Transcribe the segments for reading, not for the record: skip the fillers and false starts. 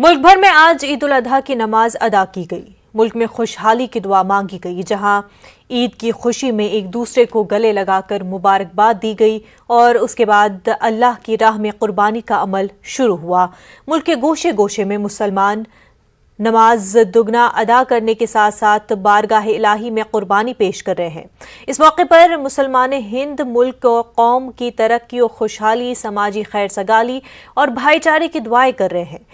मुल्क भर में आज ईद उल अजहा की नमाज अदा की गई। मुल्क में खुशहाली की दुआ मांगी गई, जहां ईद की खुशी में एक दूसरे को गले लगाकर मुबारकबाद दी गई और उसके बाद अल्लाह की राह में कुर्बानी का अमल शुरू हुआ। मुल्क के गोशे गोशे में मुसलमान नमाज दुगना अदा करने के साथ साथ बारगाह इलाही में कुर्बानी पेश कर रहे हैं। इस मौके पर मुसलमान हिंद मुल्क और कौम की तरक्की और खुशहाली, समाजी खैर सगाली और भाईचारे की दुआएं कर रहे हैं।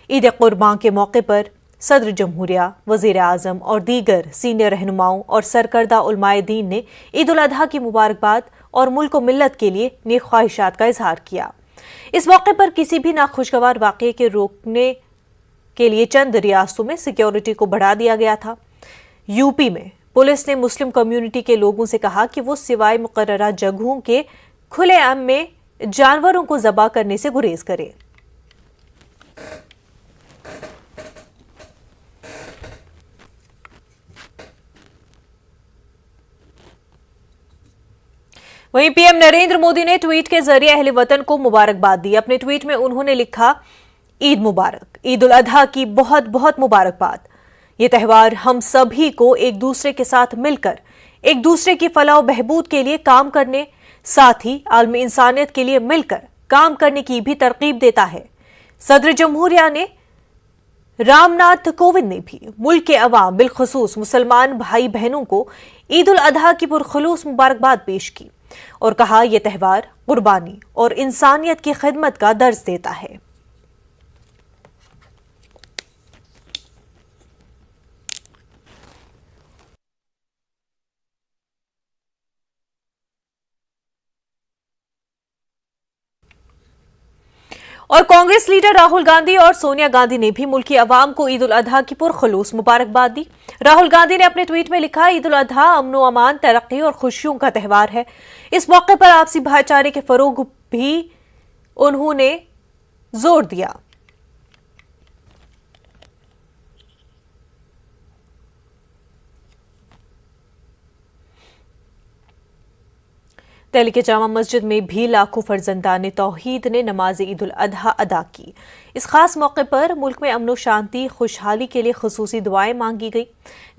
ईद कुर्बान के मौके पर सदर जमहूरिया, वजीर आजम और दीगर सीनियर रहनुमाओं और सरकर्दा उलमाए दीन ने ईद उल अजहा की मुबारकबाद और मुल्क व मिल्लत के लिए नेक ख्वाहिशात का इजहार किया। इस मौके पर किसी भी नाखुशगवार वाक़े के रोकने के लिए चंद रियासतों में सिक्योरिटी को बढ़ा दिया गया था। यूपी में पुलिस ने मुस्लिम कम्युनिटी के लोगों से कहा कि वो सिवाय मुकर्ररा जगहों के खुलेआम में जानवरों को ज़बह करने से गुरेज करें। वहीं पीएम नरेंद्र मोदी ने ट्वीट के जरिए अहले वतन को मुबारकबाद दी। अपने ट्वीट में उन्होंने लिखा, ईद मुबारक, ईद उल अजहा की बहुत बहुत मुबारकबाद। ये त्यौहार हम सभी को एक दूसरे के साथ मिलकर एक दूसरे की फलाह बहबूद के लिए काम करने, साथ ही आलमी इंसानियत के लिए मिलकर काम करने की भी तरकीब देता है। सदर जमहूरिया ने रामनाथ कोविंद ने भी मुल्क के अवाम, बिलखुसूस मुसलमान भाई बहनों को ईद उल अजहा की पुरखुलूस मुबारकबाद पेश की और कहा, यह त्यौहार कुर्बानी और इंसानियत की खिदमत का दर्ज देता है। और कांग्रेस लीडर राहुल गांधी और सोनिया गांधी ने भी मुल्की अवाम को ईद उल अजहा की पुरखुलूस मुबारकबाद दी। राहुल गांधी ने अपने ट्वीट में लिखा, ईद उल अजहा अमन व अमान, तरक्की और खुशियों का त्यौहार है। इस मौके पर आपसी भाईचारे के फरोग भी उन्होंने जोर दिया। दिल्ली के जामा मस्जिद में भी लाखों फर्जंदान तौहीद ने नमाज ईद उल अजहा अदा की। इस खास मौके पर मुल्क में अमन शांति, खुशहाली के लिए खुसूसी दुआएं मांगी गई।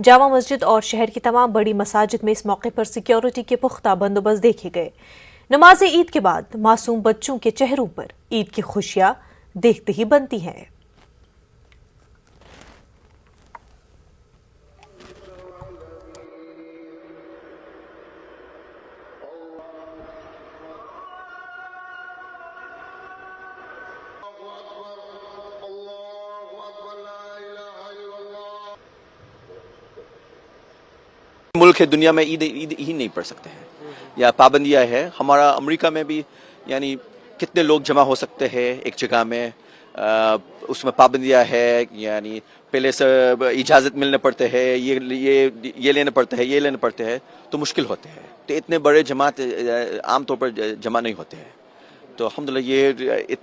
जामा मस्जिद और शहर की तमाम बड़ी मसाजिद में इस मौके पर सिक्योरिटी के पुख्ता बंदोबस्त देखे गए। नमाज ईद के बाद मासूम बच्चों के चेहरों पर ईद की खुशियां देखते ही बनती हैं। मुल्क है, दुनिया में ईद ही नहीं पढ़ सकते हैं या पाबंदियां है। हमारा अमेरिका में भी यानी कितने लोग जमा हो सकते हैं एक जगह में, उसमें पाबंदियां है। यानी पहले से इजाज़त मिलने पड़ते हैं, ये लेने पड़ते हैं, ये लेने पड़ते हैं, तो मुश्किल होते हैं। तो इतने बड़े जमात आमतौर पर जमा नहीं होते हैं। तो अल्हम्दुलिल्लाह ये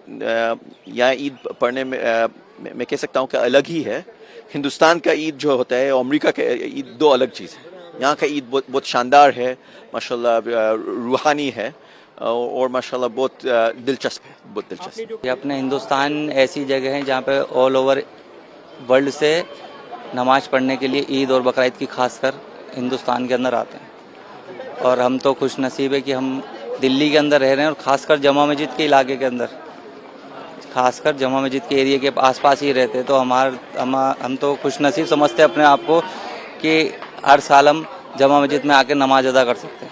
यहाँ ईद पढ़ने में मैं कह सकता हूँ कि अलग ही है। हिंदुस्तान का ईद जो होता है और अमेरिका का ईद दो अलग चीज़ है। यहाँ का ईद बहुत शानदार है, माशाल्लाह रूहानी है और माशाल्लाह बहुत दिलचस्प है, बहुत दिलचस्प। ये अपने हिंदुस्तान ऐसी जगह है जहाँ पे ऑल ओवर वर्ल्ड से नमाज पढ़ने के लिए ईद और बकरीद की खासकर हिंदुस्तान के अंदर आते हैं। और हम तो खुश नसीब है कि हम दिल्ली के अंदर रह रहे हैं और ख़ासकर जमा मस्जिद के इलाके के अंदर, खासकर जमा मस्जिद के एरिया के आसपास ही रहते। तो हम तो खुश नसीब समझते हैं अपने आप को कि हर साल हम जमा मस्जिद में आकर नमाज अदा कर सकते हैं।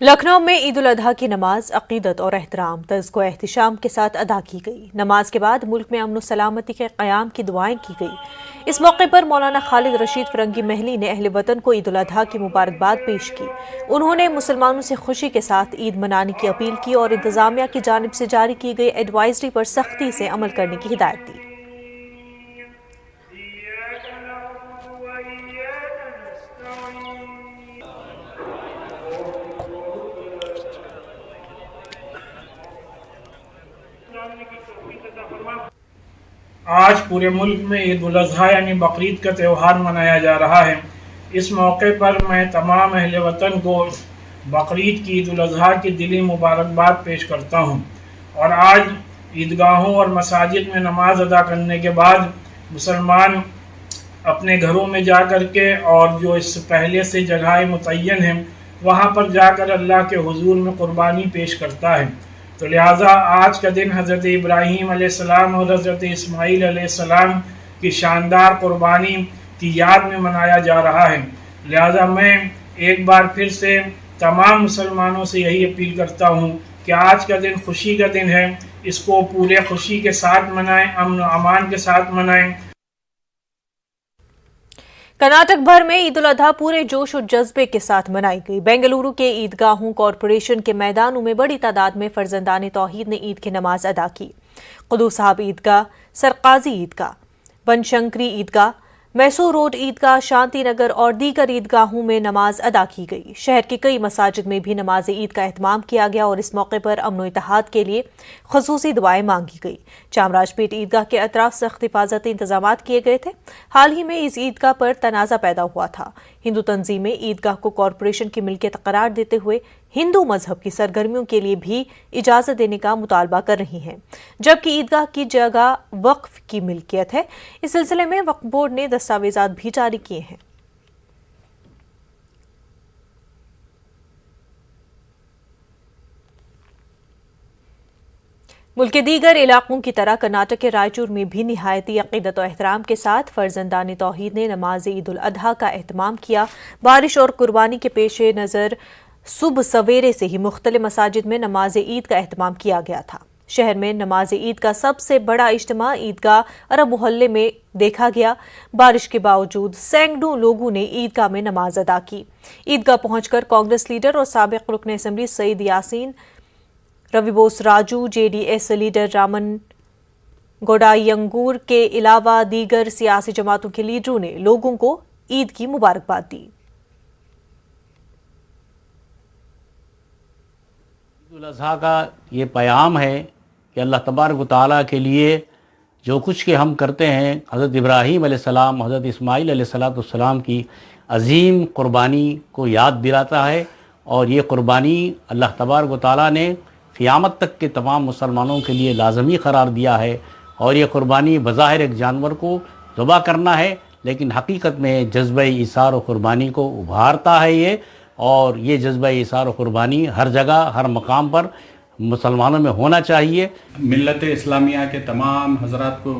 लखनऊ में ईद उल अजहा की नमाज अकीदत और एहतराम, तज़्को एहतिशाम के साथ अदा की गई। नमाज के बाद मुल्क में अमन सलामती के क़याम की दुआएं की गई। इस मौके पर मौलाना खालिद रशीद फरंगी महली ने अहले वतन को ईद उल अजहा की मुबारकबाद पेश की। उन्होंने मुसलमानों से खुशी के साथ ईद मनाने की अपील की और इंतजामिया की जानिब से जारी की गई एडवाइजरी पर सख्ती से अमल करने की हिदायत दी। आज पूरे मुल्क में ईद उल अजहा यानी बकरीद का त्यौहार मनाया जा रहा है। इस मौके पर मैं तमाम अहले वतन को बकरीद की, ईद उल अजहा की दिली मुबारकबाद पेश करता हूँ। और आज ईदगाहों और मसाजिद में नमाज अदा करने के बाद मुसलमान अपने घरों में जा कर के और जो इससे पहले से जगह मुतय्यन हैं वहाँ पर जाकर अल्लाह के हुजूर में कुर्बानी पेश करता है। तो लिहाजा आज का दिन हज़रत इब्राहीम अलैहिस्सलाम और हज़रत इस्माईल अलैहिस्सलाम की शानदार कुर्बानी की याद में मनाया जा रहा है। लिहाजा मैं एक बार फिर से तमाम मुसलमानों से यही अपील करता हूँ कि आज का दिन खुशी का दिन है, इसको पूरे खुशी के साथ मनाएं, अमन अमान के साथ मनाएं। कर्नाटक भर में ईद उल अजहा पूरे जोश और जज्बे के साथ मनाई गई। बेंगलुरु के ईदगाहों कॉरपोरेशन के मैदानों में बड़ी तादाद में फर्जंदान तौहीद ने ईद की नमाज अदा की। कुदूस साहब ईदगाह, सरकाजी ईदगाह, बनशंकरी ईदगाह, मैसूर रोड ईदगाह, शांति नगर और दीगर ईदगाहों में नमाज अदा की गई। शहर की कई मसाजिद में भी नमाज ईद का एहतमाम किया गया और इस मौके पर अमन व इत्तेहाद के लिए खुसूसी दुआएं मांगी गई। चामराजपेट ईदगाह के अतराफ सख्त हिफाजती इंतजाम किए गए थे। हाल ही में इस ईदगाह पर तनाज़ा पैदा हुआ था। हिंदू तंजीमें ईदगाह को कॉरपोरेशन की मिल्कियत करार देते हुए हिंदू मजहब की सरगर्मियों के लिए भी इजाजत देने का मुतालबा कर रही हैं, जबकि ईदगाह की जगह वक्फ की मिल्कियत है। इस सिलसिले में वक्फ बोर्ड ने दस्तावेजात भी जारी किए हैं। मुल्क के दीगर इलाकों की तरह कर्नाटक के रायचूर में भी निहायती अकीदत और एहतराम के साथ फर्जंदान तौहीद ने नमाज ईद उल अजहा का एहतमाम किया। बारिश और कुर्बानी के पेश नज़र सुबह सवेरे से ही मुख्तलिफ मसाजिद में नमाज ईद का एहतमाम किया गया था। शहर में नमाज ईद का सबसे बड़ा इज्तिमा ईदगाह अरब मोहल्ले में देखा गया। बारिश के बावजूद सैकड़ों लोगों ने ईदगाह में नमाज अदा की। ईदगाह पहुंचकर कांग्रेस लीडर और साबिक रुकन assembly Saeed Yasin, Ravi Bose Raju, JDS leader Raman गोडायंगूर के अलावा दीगर सियासी जमातों के लीडरों ने लोगों को ईद की मुबारकबाद दी। ईद उल अज़हा का ये पैगाम है कि अल्लाह तबारक व तआला के लिए जो कुछ के हम करते हैं, हज़रत इब्राहीम अलैहिस्सलाम, हज़रत इस्माईल अलैहिस्सलाम की अजीम कुर्बानी को याद दिलाता है। और ये कुर्बानी अल्लाह तबारक व तआला ने क़यामत तक के तमाम मुसलमानों के लिए लाजमी करार दिया है। और ये कुर्बानी बज़ाहिर एक जानवर को ज़बह करना है, लेकिन हकीकत में जज्बा इसार और कुर्बानी को उभारता है ये। और ये जज्बा इसार और कुर्बानी हर जगह हर मकाम पर मुसलमानों में होना चाहिए। मिल्लत इस्लामिया के तमाम हज़रात को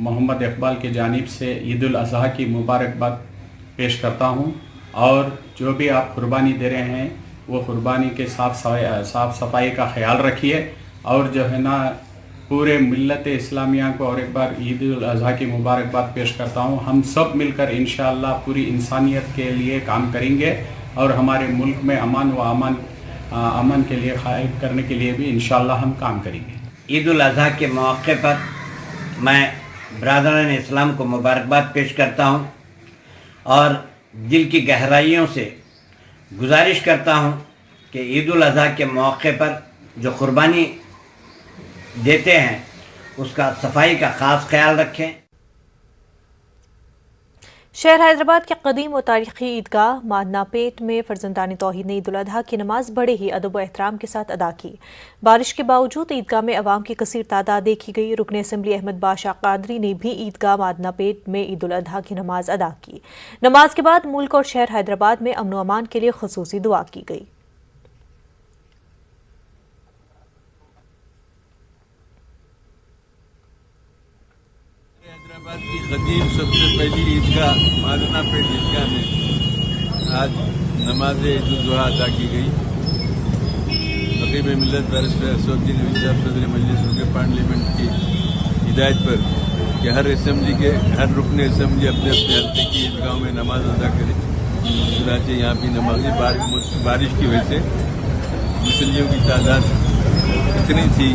मोहम्मद इकबाल की जानिब से ईद उल अज़हा की मुबारकबाद पेश करता हूँ। और जो भी आप कुर्बानी दे रहे हैं वो कुर्बानी के साफ़ सफाई का ख्याल रखिए। और जो है ना, पूरे मिल्लत इस्लामिया को और एक बार ईद उल अज़हा की मुबारकबाद पेश करता हूँ। हम सब मिलकर इंशाअल्लाह पूरी इंसानियत के लिए काम करेंगे और हमारे मुल्क में अमन के लिए कायम करने के लिए भी इंशाअल्लाह हम काम करेंगे। ईद उल अज़हा के मौके पर मैं बरादरान इस्लाम को मुबारकबाद पेश करता हूँ और दिल की गहराइयों से गुजारिश करता हूँ कि ईद उल अज़हा के मौके पर जो कुर्बानी देते हैं उसका सफाई का ख़ास ख्याल रखें। शहर हैदराबाद के कदीम और तारीखी ईदगाह मादनापेट में फर्जंदान तौहीद ने ईद उल अजहा की नमाज बड़े ही अदब व एहतराम के साथ अदा की। बारिश के बावजूद ईदगाह में अवाम की कसीर तादाद देखी गई। रुकन असेंबली अहमद बादशाह कादरी ने भी ईदगाह मादनापेट में ईद उल अजहा की नमाज अदा की। नमाज के बाद मुल्क और शहर हैदराबाद में अमन व अमान के लिए खुसूसी दुआ की गई। हैदराबाद की कदीम सबसे पहली ईदगाह मादनापेट ईदगाह में आज नमाज ईद उल अज़हा अदा की गई। तक़रीब मिल्लत बैरिस्टर असदुद्दीन साहब सदर मजलिस रुकन पार्लियामेंट की हिदायत पर कि हर असेंबली के हर रुकन असेंबली अपने अपने हल्के की ईदगाहों में नमाज अदा करे। चुनांचे यहाँ भी नमाजी बारिश की वजह से मुसल्लियों की तादाद इतनी थी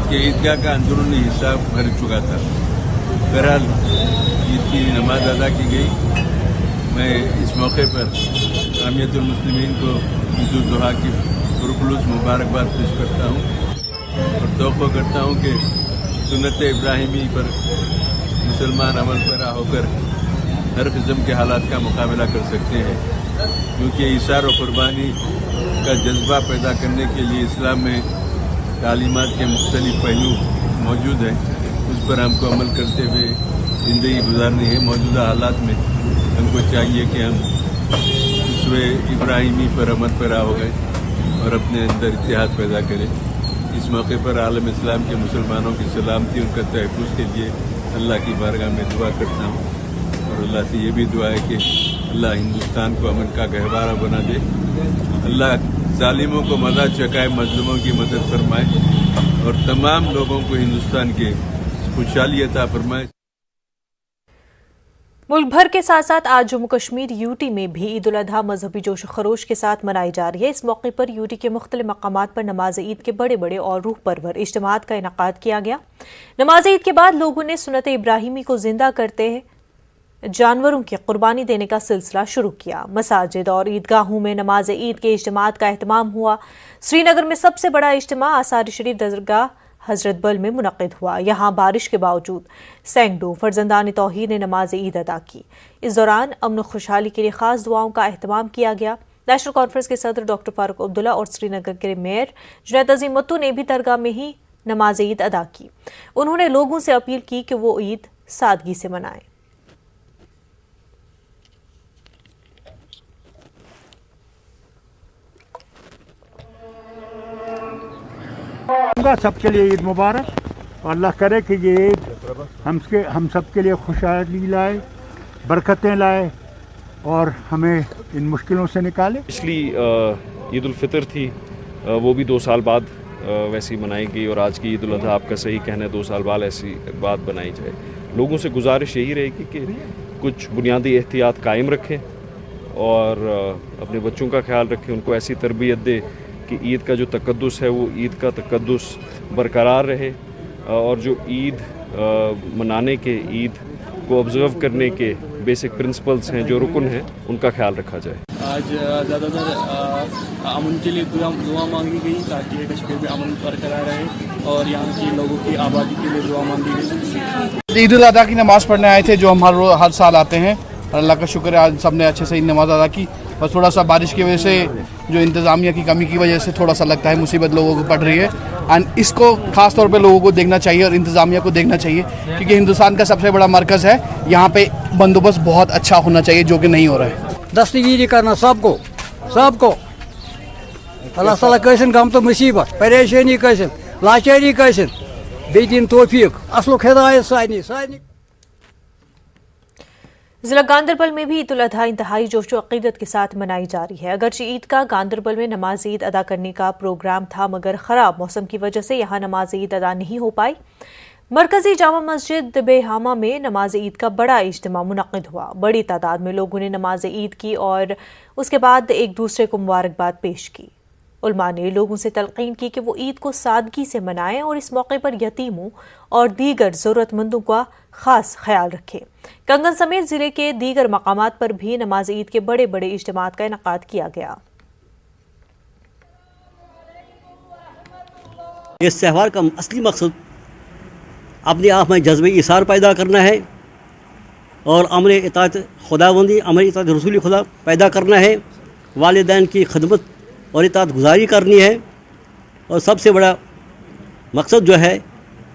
कि ईदगाह का अंदरूनी हिस्सा भर चुका था। बहरहाल ईद की नमाज अदा की गई। मैं इस मौके पर जामियतुल मुस्लिमीन को ईद उल अज़हा की पुरखुलूस मुबारकबाद पेश करता हूँ और तौक़्क़ो करता हूँ कि सुन्नत इब्राहिमी पर मुसलमान अमल पैरा होकर हर किस्म के हालात का मुकाबला कर सकते हैं, क्योंकि इसार और कुर्बानी का जज्बा पैदा करने के लिए इस्लाम में तालीमात के मुख्तलिफ पहलू मौजूद है उस पर हमको अमल करते हुए ज़िंदगी गुजारनी है। मौजूदा हालात में हमको चाहिए कि हम उसवे इब्राहिमी पर अमल पैरा हो गए और अपने अंदर इत्तेहाद पैदा करें। इस मौके पर आलम इस्लाम के मुसलमानों की सलामती उनका तहफ़्फ़ुज़ के लिए अल्लाह की बारगाह में दुआ करता हूँ और अल्लाह से ये भी दुआ है कि अल्लाह हिंदुस्तान को अमन का गहवारा बना दे, अल्लाह जालिमों को मज़ा चकाए, मजलूमों की मदद फरमाए और तमाम लोगों को हिंदुस्तान के खुशहाली अता फरमाए। मुल्क भर के साथ साथ आज जम्मू कश्मीर यूटी में भी ईद उल अजहा मजहबी जोश खरोश के साथ मनाई जा रही है। इस मौके पर यूटी के मुख्तलिफ मकामात पर नमाज ईद के बड़े बड़े और रूह परवर इज्तिमात का इनेकाद किया गया। नमाज ईद के बाद लोगों ने सुन्नत इब्राहिमी को जिंदा करते जानवरों की कुर्बानी देने का सिलसिला शुरू किया। मसाजिद और ईदगाहों में नमाज ईद के इज्तिमात का एहतमाम हुआ। श्रीनगर में सबसे बड़ा इज्तिमा आसार शरीफ दरगाह हजरत बल में मुनक़िद हुआ। यहाँ बारिश के बावजूद सैकड़ों फर्जंदान तौहीद ने नमाज ईद अदा की। इस दौरान अमन खुशहाली के लिए खास दुआओं का एहतमाम किया गया। नेशनल कॉन्फ्रेंस के सदर डॉक्टर फारूक अब्दुल्ला और श्रीनगर के मेयर जुनैद अजीम मत्तू ने भी दरगाह में ही नमाज ईद अदा की। उन्होंने लोगों से अपील की कि वो ईद सादगी से मनाएं। सबके लिए ईद मुबारक और अल्लाह करे कि ये ईद हम सब के लिए खुशहाली लाए, बरकतें लाए और हमें इन मुश्किलों से निकाले। पिछली ईद उल फितर थी वो भी 2 साल बाद वैसी मनाई गई और आज की ईद उल अजहा आपका सही कहना है 2 साल बाद ऐसी बात बनाई जाए। लोगों से गुजारिश यही रहेगी कि कुछ बुनियादी एहतियात कायम रखें और अपने बच्चों का ख्याल रखें, उनको ऐसी तरबियत दे कि ईद का जो तकद्दुस है वो ईद का तकद्दुस बरकरार रहे और जो ईद मनाने के, ईद को ऑब्ज़र्व करने के बेसिक प्रिंसिपल्स हैं, जो रुकन हैं, उनका ख्याल रखा जाए। आज ज़्यादातर अमन के लिए दुआ मांगी गई ताकि कश्मीर में अमन बरकरार रहे और यहाँ के लोगों की आबादी के लिए दुआ मांगी गई। ईद उल अजहा की नमाज़ पढ़ने आए थे जो हम हर साल आते हैं और अल्लाह का शुक्र है आज सबने अच्छे से नमाज़ अदा की। बस थोड़ा सा बारिश की वजह से जो इंतज़ामिया की कमी की वजह से थोड़ा सा लगता है मुसीबत लोगों को पड़ रही है एंड इसको ख़ास तौर पे लोगों को देखना चाहिए और इंतज़ामिया को देखना चाहिए क्योंकि हिंदुस्तान का सबसे बड़ा मरकज़ है, यहाँ पे बंदोबस्त बहुत अच्छा होना चाहिए जो कि नहीं हो रहा है। दस्तगीरी करना सबको अल्लाह ताला कैसन गम तो मुसीबत परेशानी कैसन लाचारी कैसन बे दिन तौफीक असलुक हिदायत सानी। जिला गांदरबल में भी ईद उल अजहा इंतहाई जोश व अकीदत के साथ मनाई जा रही है। अगरचे ईद का गांदरबल में नमाज ईद अदा करने का प्रोग्राम था मगर खराब मौसम की वजह से यहाँ नमाज ईद अदा नहीं हो पाई। मरकजी जामा मस्जिद बेहामा में नमाज ईद का बड़ा इज्तिमा मुनक़िद हुआ। बड़ी तादाद में लोगों ने नमाज ईद की और उसके बाद एक दूसरे को मुबारकबाद पेश की। उलमा ने लोगों से तलकीन की कि वो ईद को सादगी से मनाएं और इस मौके पर यतीमों और दीगर ज़रूरतमंदों का खास ख्याल रखें। कंगन समेत जिले के दीगर मकामात पर भी नमाज ईद के बड़े बड़े इज्तिमात का इनेकाद किया गया। इस त्यौहार का असली मकसद अपने आप में जज्बे इसार पैदा करना है और अमर इताअत खुदाबंदी, अमर इताअत रसूल खुदा पैदा करना है, वालिदैन की खदमत और इताअत गुजारी करनी है और सबसे बड़ा मकसद जो है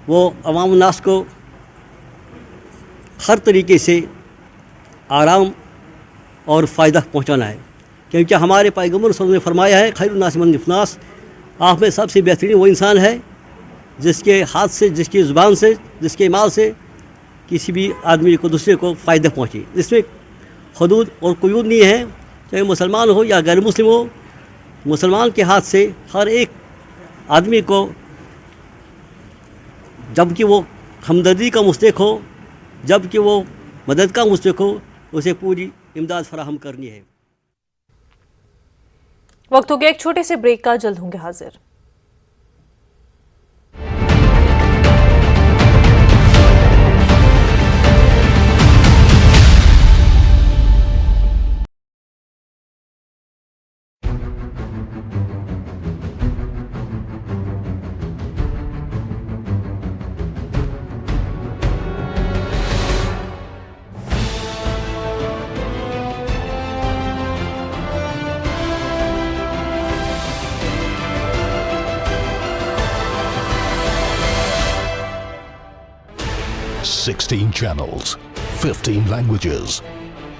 वो अवाम नास को हर तरीके से आराम और फ़ायदा पहुंचाना है क्योंकि हमारे पैगम्बर सल्लल्लाहु अलैहि वसल्लम ने फरमाया है खैरुन नास मन इफ़नास, आप में सबसे बेहतरीन वो इंसान है जिसके हाथ से, जिसकी ज़ुबान से, जिसके माल से किसी भी आदमी को दूसरे को फ़ायदा पहुँचे। इसमें हदूद और क़ुयूद नहीं है, चाहे मुसलमान हो या गैर मुस्लिम हो। मुसलमान के हाथ से हर एक आदमी को जबकि वो हमदर्दी का मुस्तहिक़ हो, जबकि वो मदद का मुस्तहिक़ हो, उसे पूरी इमदाद फराहम करनी है। वक्त हो गया एक छोटे से ब्रेक का, जल्द होंगे हाजिर। 16 channels, 15 languages,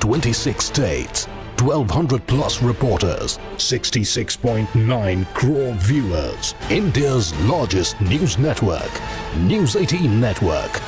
26 states, 1200 plus reporters, 66.9 crore viewers. India's largest news network, News 18 Network.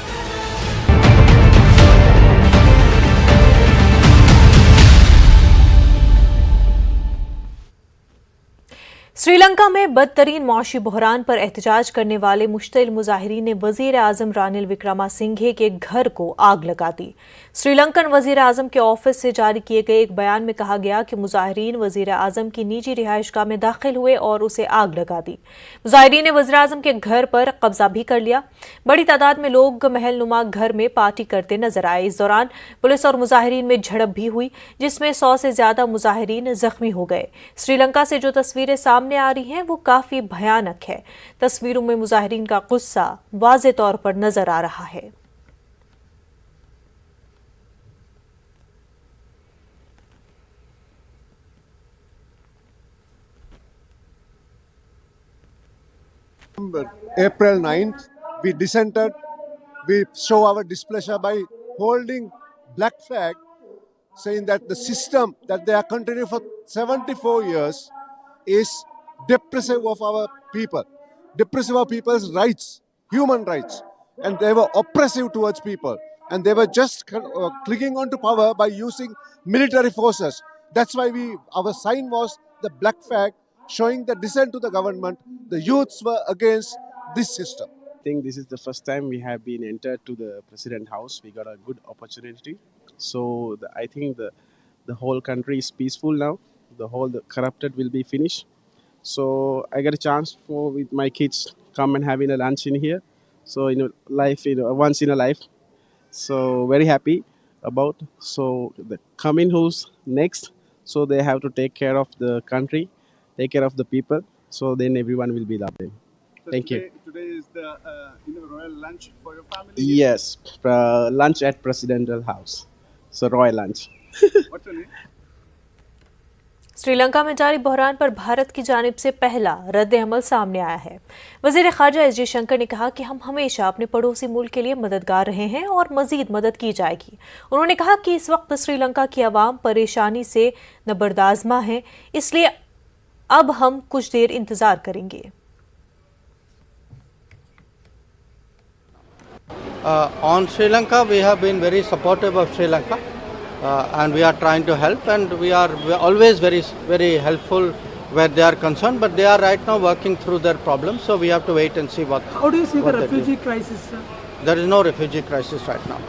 Sri Lanka में बदतरीन मौशी बहरान पर एहतजाज करने वाले मुश्तिल मुजाहिरीन ने वजीर आजम रानिल विक्रमासिंघे के घर को आग लगा दी। श्रीलंकन वजीर आजम के ऑफिस से जारी किए गए एक बयान में कहा गया कि मुजाहिरीन वजीर आजम की निजी रिहाइशगाह में दाखिल हुए और उसे आग लगा दी। मुजाहिरीन ने वजीर आजम के घर पर कब्जा भी कर लिया। बड़ी तादाद में लोग महलनुमा घर में पार्टी करते नजर आए। इस दौरान पुलिस और मुजाहिरीन में झड़प भी हुई, जिसमें 100 से ज्यादा मुजाहिरीन जख्मी हो गए। श्रीलंका से जो तस्वीरें सामने आ रही हैं वो काफी भयानक है। तस्वीरों में मुजाहिरीन का गुस्सा वाज़े तौर पर नजर आ रहा है। April 9th, we dissented. We show our displeasure by holding black flag, saying that the system that they are continuing for 74 years is depressive of our people, depressive of people's rights, human rights, and they were oppressive towards people, and they were just clinging on to power by using military forces. That's why our sign was the black flag, showing the dissent to the government. The youths were against this system. I think this is the first time we have been entered to the President House. We got a good opportunity. So I think the whole country is peaceful now. The corrupted will be finished. So I got a chance with my kids come and having a lunch in here. So once in a life. So very happy about. So the coming who's next. So they have to take care of the country, take care of the people. So then everyone will be loving. So Thank you. Today is the royal lunch for your family? Yes, lunch at Presidential House. So royal lunch. What's your name? Sri Lanka में जारी बहरान पर भारत की जानिब से पहला रद्द अमल सामने आया है। वजीर खारजा एस जयशंकर ने कहा कि हम हमेशा अपने पड़ोसी मुल्क के लिए मददगार रहे हैं और मजीद मदद की जाएगी। उन्होंने कहा कि इस वक्त श्रीलंका की आवाम परेशानी से नबरदाज़मा है, इसलिए अब हम कुछ देर इंतजार करेंगे। On Sri Lanka, we have been very supportive of Sri Lanka. And we are trying to help, and we are always very, very helpful where they are concerned, but they are right now working through their problems, so we have to wait and see what. How do you see the refugee crisis, sir? There is no refugee crisis right now.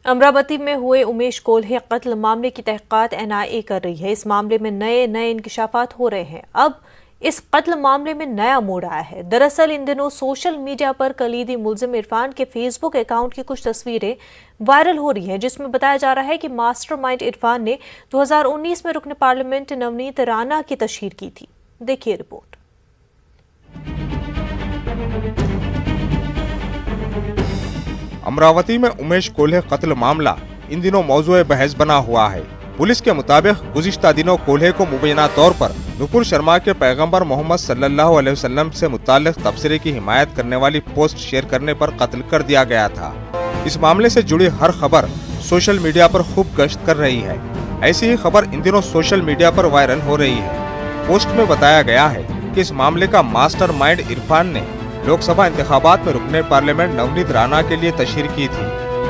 Amravati में हुए उमेश कोल्हे कत्ल मामले की तहकीकात NIA कर रही है। इस मामले में नए इंकिशाफात हो रहे हैं। अब इस कत्ल मामले में नया मोड़ आया है। दरअसल इन दिनों सोशल मीडिया पर कलीदी मुलजिम इरफान के फेसबुक अकाउंट की कुछ तस्वीरें वायरल हो रही हैं, जिसमें बताया जा रहा है कि मास्टरमाइंड इरफान ने 2019 में रुकन पार्लियामेंट नवनीत राणा की तशहीर की थी। देखिए रिपोर्ट। अमरावती में उमेश कोल्हे कत्ल मामला इन दिनों मौजूए बहस बना हुआ है। पुलिस के मुताबिक गुज़िश्ता दिनों कोल्हे को मुबैना तौर पर नुपुर शर्मा के पैगंबर मोहम्मद सल्लल्लाहु अलैहि वसल्लम से मुताल्लिक़ तबसरे की हिमायत करने वाली पोस्ट शेयर करने पर कत्ल कर दिया गया था। इस मामले से जुड़ी हर खबर सोशल मीडिया पर खूब गश्त कर रही है। ऐसी ही खबर इन दिनों सोशल मीडिया पर वायरल हो रही है। पोस्ट में बताया गया है कि इस मामले का मास्टरमाइंड इरफान ने लोकसभा इंतखाबात में रुकने पार्लियामेंट नवनीत राणा के लिए तशहीर की थी।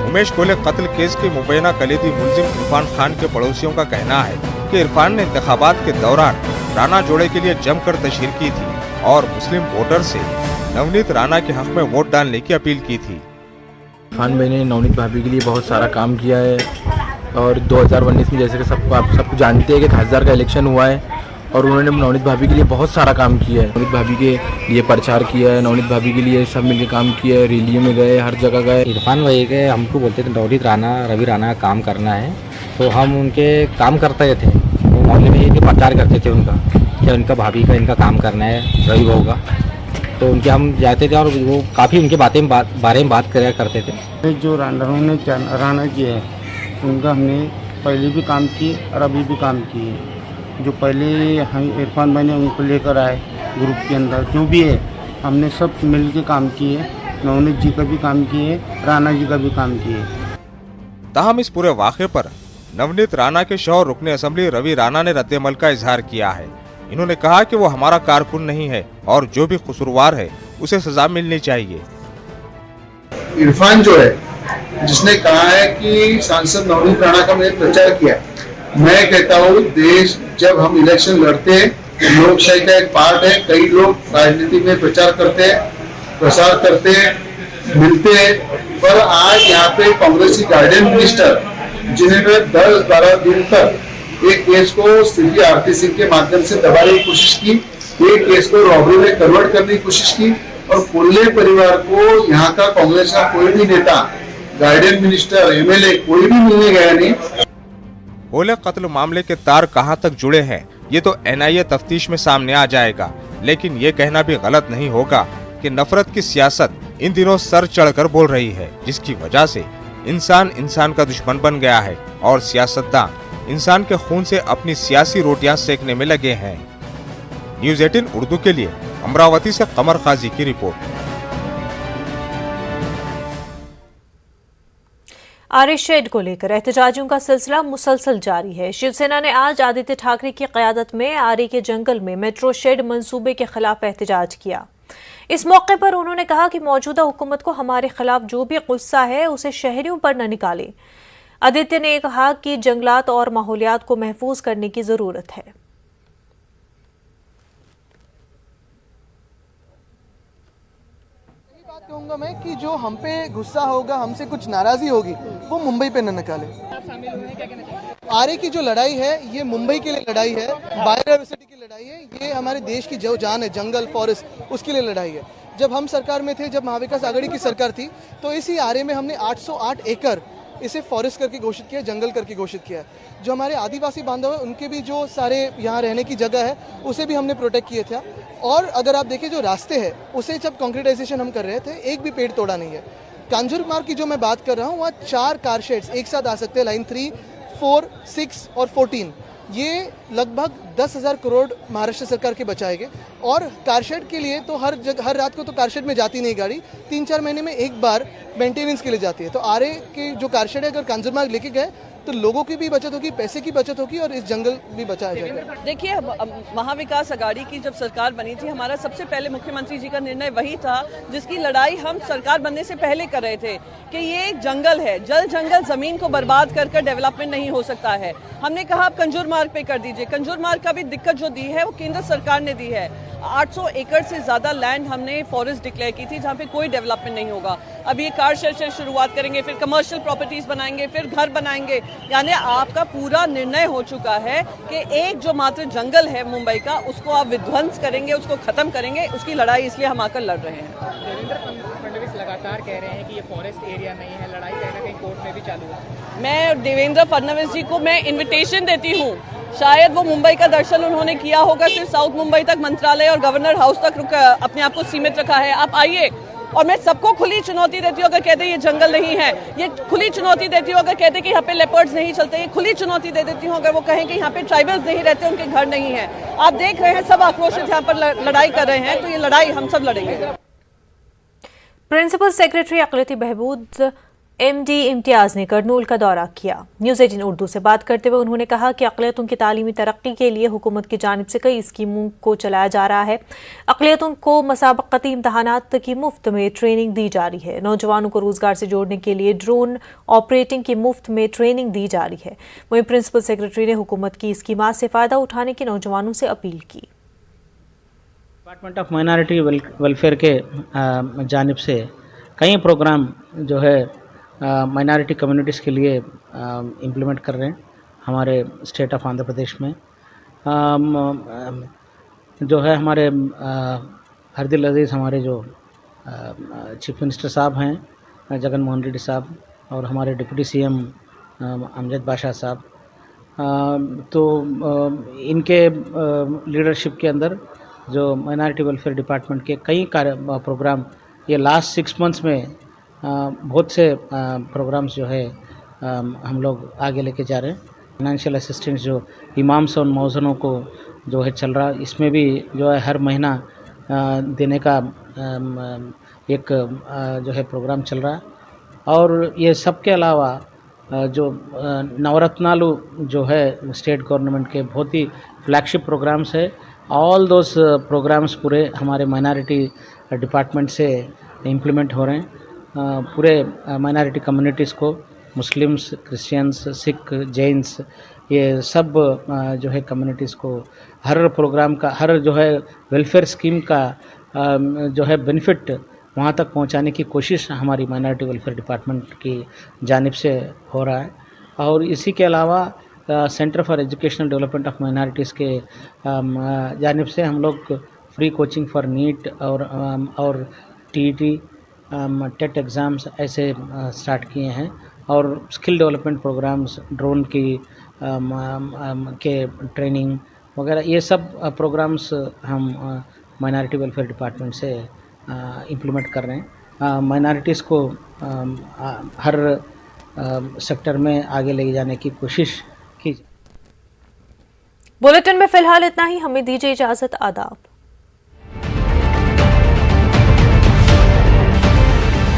उमेश कोल्हे कत्ल केस के मुबैना कलीदी मुलजिम इरफान खान के पड़ोसियों का कहना है कि इरफान ने इंतखाबात के दौरान राणा जोड़े के लिए जमकर तशहीर की थी और मुस्लिम वोटर से नवनीत राणा के हक में वोट डालने की अपील की थी। इरफान भाई ने नवनीत भाभी के लिए बहुत सारा काम किया है और 2019 में जैसे कि आप सब जानते हैं कि 1000 का इलेक्शन हुआ है और उन्होंने नवनीत भाभी के लिए बहुत सारा काम किया है। नवनीत भाभी के लिए प्रचार किया है, नवनीत भाभी के लिए सब मिलकर काम किया है, रैलियों में गए, हर जगह गए। इरफान भाई के हमको बोलते थे नवनीत राणा रवि राणा का काम करना है, तो हम उनके काम करते थे, वो मोहल्ले में ये प्रचार करते थे उनका कि उनका भाभी का इनका काम करना है रवि बहू का, तो उनके हम जाते थे और वो काफ़ी उनके बारे में बात कराया करते थे। जो राणा जी है उनका हमने पहले भी काम किए और अभी भी काम किए। जो पहले हम इरफान भाई ने उनको लेकर आए ग्रुप के अंदर जो भी है हमने सब मिल के काम किए, नवनीत जी का भी काम किए, राणा जी का भी काम किए। ताहम इस पूरे वाक़े पर नवनीत राणा के शौहर रुकने असेंबली रवि राणा ने रद्द-ए-अमल का इजहार किया है। इन्होंने कहा कि वो हमारा कारकुन नहीं है और जो भी कसूरवार है उसे सजा मिलनी चाहिए। इरफान जो है, जिसने कहा है कि सांसद नवनीत राणा का मैंने प्रचार किया, मैं कहता हूँ देश जब हम इलेक्शन लड़ते हैं, लोकशाही का एक पार्ट है, कई लोग राजनीति में प्रचार करते हैं, प्रसार करते हैं, मिलते हैं, पर आज यहाँ पे कांग्रेसी गार्डियन मिनिस्टर जिन्होंने 10-12 दिन तक एक केस को श्री आरती सिंह के माध्यम से दबाने की कोशिश की, एक केस को रॉबरी में कन्वर्ट करने की कोशिश की, और कुल्ले परिवार को यहाँ का कांग्रेस का कोई भी नेता, गार्डियन मिनिस्टर, एमएलए कोई भी मिलने गया नहीं। होले कत्ल मामले के तार कहां तक जुड़े हैं ये तो एनआईए तफ्तीश में सामने आ जाएगा, लेकिन ये कहना भी गलत नहीं होगा कि नफरत की सियासत इन दिनों सर चढ़कर बोल रही है, जिसकी वजह से इंसान इंसान का दुश्मन बन गया है और सियासतदान इंसान के खून से अपनी सियासी रोटियां सेकने में लगे हैं। न्यूज़ 18 उर्दू के लिए अमरावती से कमर काजी की रिपोर्ट। आरए शेड को लेकर एहतजाजियों का सिलसिला मुसलसल जारी है। शिवसेना ने आज आदित्य ठाकरे की क़यादत में आरए के जंगल में मेट्रो शेड मंसूबे के खिलाफ एहतजाज किया। इस मौके पर उन्होंने कहा कि मौजूदा हुकूमत को हमारे खिलाफ जो भी गुस्सा है उसे शहरियों पर न निकाले। आदित्य ने कहा कि जंगलात और माहौलियात को महफूज करने की जरूरत है। कहूंगा मैं कि जो हम पे गुस्सा होगा, हमसे कुछ नाराजगी होगी, वो मुंबई पे न निकाले। आरए की जो लड़ाई है ये मुंबई के लिए लड़ाई है, बायोडाइवर्सिटी की लड़ाई है, ये हमारे देश की जो जान है, जंगल फॉरेस्ट, उसके लिए लड़ाई है। जब हम सरकार में थे, जब महाविकास आघाड़ी की सरकार थी, तो इसी आरए में हमने 808 एकड़ इसे फॉरेस्ट करके घोषित किया, जंगल करके घोषित किया। जो हमारे आदिवासी बांधव है उनके भी जो सारे यहाँ रहने की जगह है उसे भी हमने प्रोटेक्ट किए थे। और अगर आप देखें जो रास्ते हैं उसे जब कंक्रीटाइजेशन हम कर रहे थे, एक भी पेड़ तोड़ा नहीं है। कांजूर मार्ग की जो मैं बात कर रहा हूँ, वहाँ 4 कार शेड्स एक साथ आ सकते हैं, लाइन 3, 4, 6 और 14। ये लगभग 10,000 करोड़ महाराष्ट्र सरकार के बचाएंगे। और कारशेड के लिए तो हर रात को तो कारशेड में जाती नहीं गाड़ी, 3-4 महीने में एक बार मेंटेनेंस के लिए जाती है। तो आरए के जो कारशेड है, अगर कांजूर मार्ग लेके गए तो लोगों की भी बचत होगी, पैसे की बचत होगी और इस जंगल भी बचाया जाएगा। देखिए, महाविकास आघाड़ी की जब सरकार बनी थी, हमारा सबसे पहले मुख्यमंत्री जी का निर्णय वही था जिसकी लड़ाई हम सरकार बनने से पहले कर रहे थे कि ये एक जंगल है, जंगल जमीन को बर्बाद कर डेवलपमेंट नहीं हो सकता है। हमने कहा आप कंजूर मार्ग पे कर दीजिए। कंजूर मार्ग का भी दिक्कत जो दी है वो केंद्र सरकार ने दी है। 800 एकड़ से ज्यादा लैंड हमने फॉरेस्ट डिक्लेयर की थी जहाँ पे कोई डेवलपमेंट नहीं होगा। अब ये कार शेड से शुरुआत करेंगे, फिर कमर्शियल प्रॉपर्टीज बनाएंगे, फिर घर बनाएंगे। यानी आपका पूरा निर्णय हो चुका है कि एक जो मात्र जंगल है मुंबई का, उसको आप विध्वंस करेंगे, उसको खत्म करेंगे। उसकी लड़ाई इसलिए हम आकर लड़ रहे हैं। देवेंद्र फडणवीस लगातार कह रहे हैं कि ये फॉरेस्ट एरिया नहीं है, लड़ाई कहीं ना कहीं कोर्ट में भी चालू है। मैं देवेंद्र फडणवीस जी को मैं इन्विटेशन देती हूँ, शायद वो मुंबई का दर्शन उन्होंने किया होगा, सिर्फ साउथ मुंबई तक मंत्रालय और गवर्नर हाउस तक अपने आप को सीमित रखा है। आप आइए, और मैं सबको खुली चुनौती देती हूँ, अगर कहते ये जंगल नहीं है, ये खुली चुनौती देती हूँ। अगर कहते कि यहाँ पे लेपर्ड्स नहीं चलते, ये खुली चुनौती दे देती हूँ। अगर वो कहें कि यहाँ पे ट्राइबल्स नहीं रहते, उनके घर नहीं है। आप देख रहे हैं सब आक्रोशित यहाँ पर लड़ाई कर रहे हैं, तो ये लड़ाई हम सब लड़ेंगे। प्रिंसिपल सेक्रेटरी अक़लियती बहबूद MD इम्तियाज़ ने करनूल का दौरा किया। न्यूज़ 18 उर्दू से बात करते हुए उन्होंने कहा कि अक़लियतों की तालीमी तरक्की के लिए हुकूमत की जानिब से कई स्कीमों को चलाया जा रहा है। अक़लियतों को मुसाबक़ती इम्तहानात की मुफ्त में ट्रेनिंग दी जा रही है। नौजवानों को रोज़गार से जोड़ने के लिए ड्रोन ऑपरेटिंग की मुफ्त में ट्रेनिंग दी जा रही है। वहीं प्रिंसिपल सेक्रेटरी ने हुकूमत की स्कीमात से फ़ायदा उठाने की नौजवानों से अपील की। डिपार्टमेंट ऑफ माइनॉरिटी वेलफेयर के जानिब से कई प्रोग्राम जो है माइनॉरिटी कम्युनिटीज़ के लिए इम्प्लीमेंट कर रहे हैं हमारे स्टेट ऑफ आंध्र प्रदेश में। जो है हमारे हरदिल अजीज़ हमारे जो चीफ मिनिस्टर साहब हैं जगन मोहन रेड्डी साहब, और हमारे डिप्टी CM अमजद बादशाह साहब, तो इनके लीडरशिप के अंदर जो माइनॉरिटी वेलफेयर डिपार्टमेंट के कई प्रोग्राम ये लास्ट 6 मंथ्स में बहुत से प्रोग्राम्स जो है हम लोग आगे लेके जा रहे हैं। फाइनेंशियल असिस्टेंस जो इमाम्स और मौज़नों को जो है चल रहा, इसमें भी जो है हर महीना देने का एक जो है प्रोग्राम चल रहा है। और ये सब के अलावा जो नवरत्नालु जो है स्टेट गवर्नमेंट के बहुत ही फ्लैगशिप प्रोग्राम्स है, ऑल दोस प्रोग्राम्स पूरे हमारे माइनॉरिटी डिपार्टमेंट से इम्प्लीमेंट हो रहे हैं। पूरे माइनॉरिटी कम्युनिटीज़ को, मुस्लिम्स, क्रिश्चियंस, सिख, जैन्स, ये सब जो है कम्युनिटीज़ को हर प्रोग्राम का, हर जो है वेलफेयर स्कीम का जो है बेनिफिट वहाँ तक पहुँचाने की कोशिश हमारी माइनॉरिटी वेलफेयर डिपार्टमेंट की जानिब से हो रहा है। और इसी के अलावा centre for educational development of minorities के जानिब से हम लोग फ्री कोचिंग फॉर नीट और टीईटी, टेट एग्ज़ाम्स ऐसे स्टार्ट किए हैं। और स्किल डेवलपमेंट प्रोग्राम्स, ड्रोन की के ट्रेनिंग वगैरह, ये सब प्रोग्राम्स हम माइनॉरिटी वेलफेयर डिपार्टमेंट से इम्प्लीमेंट कर रहे हैं। माइनॉरिटीज़ को हर सेक्टर में आगे ले जाने की कोशिश की। बुलेटिन में फिलहाल इतना ही, हमें दीजिए इजाजत। आदाब।